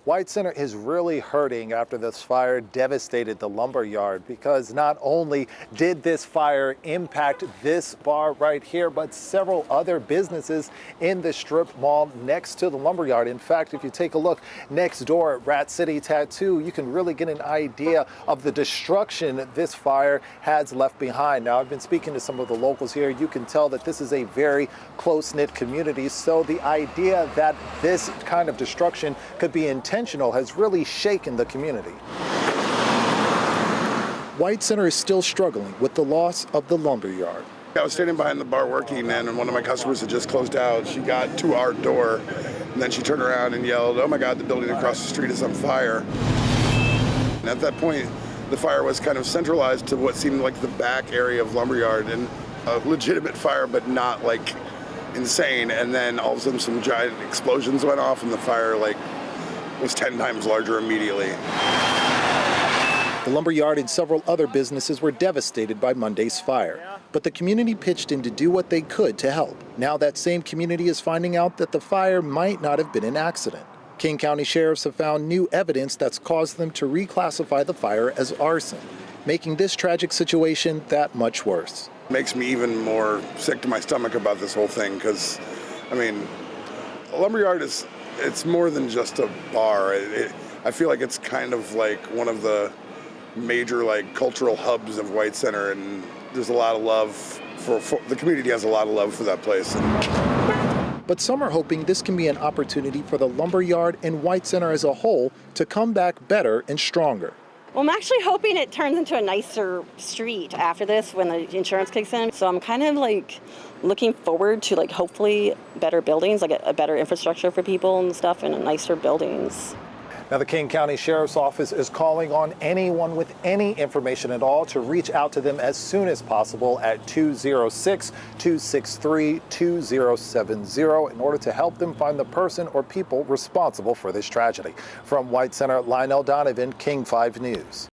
White Center is really hurting after this fire devastated the lumber yard, because not only did this fire impact this bar right here, but several other businesses in the strip mall next to the lumber yard. In fact, if you take a look next door at Rat City Tattoo, you can really get an idea of the destruction this fire has left behind. Now, I've been speaking to some of the locals here. You can tell that this is a very close-knit community, so the idea that this kind of destruction could be intentional has really shaken the community. White Center is still struggling with the loss of the lumber yard. I was standing behind the bar working, and one of my customers had just closed out. She got to our door, and then she turned around and yelled, "Oh my God, the building across the street is on fire." And at that point, the fire was kind of centralized to what seemed like the back area of lumberyard, and a legitimate fire, but not like insane. And then all of a sudden some giant explosions went off, and the fire was 10 times larger immediately. The lumber yard and several other businesses were devastated by Monday's fire, but the community pitched in to do what they could to help. Now that same community is finding out that the fire might not have been an accident. King County sheriffs have found new evidence that's caused them to reclassify the fire as arson, making this tragic situation that much worse. It makes me even more sick to my stomach about this whole thing, because, I mean, a lumberyard it's more than just a bar. I feel like it's kind of like one of the major cultural hubs of White Center, and there's a lot of love for the community has a lot of love for that place. But some are hoping this can be an opportunity for the lumber yard and White Center as a whole to come back better and stronger. Well, I'm actually hoping it turns into a nicer street after this when the insurance kicks in. So I'm kind of looking forward to hopefully better buildings, a better infrastructure for people and stuff, and nicer buildings. Now, the King County Sheriff's Office is calling on anyone with any information at all to reach out to them as soon as possible at 206-263-2070 in order to help them find the person or people responsible for this tragedy. From White Center, Lionel Donovan, King 5 News.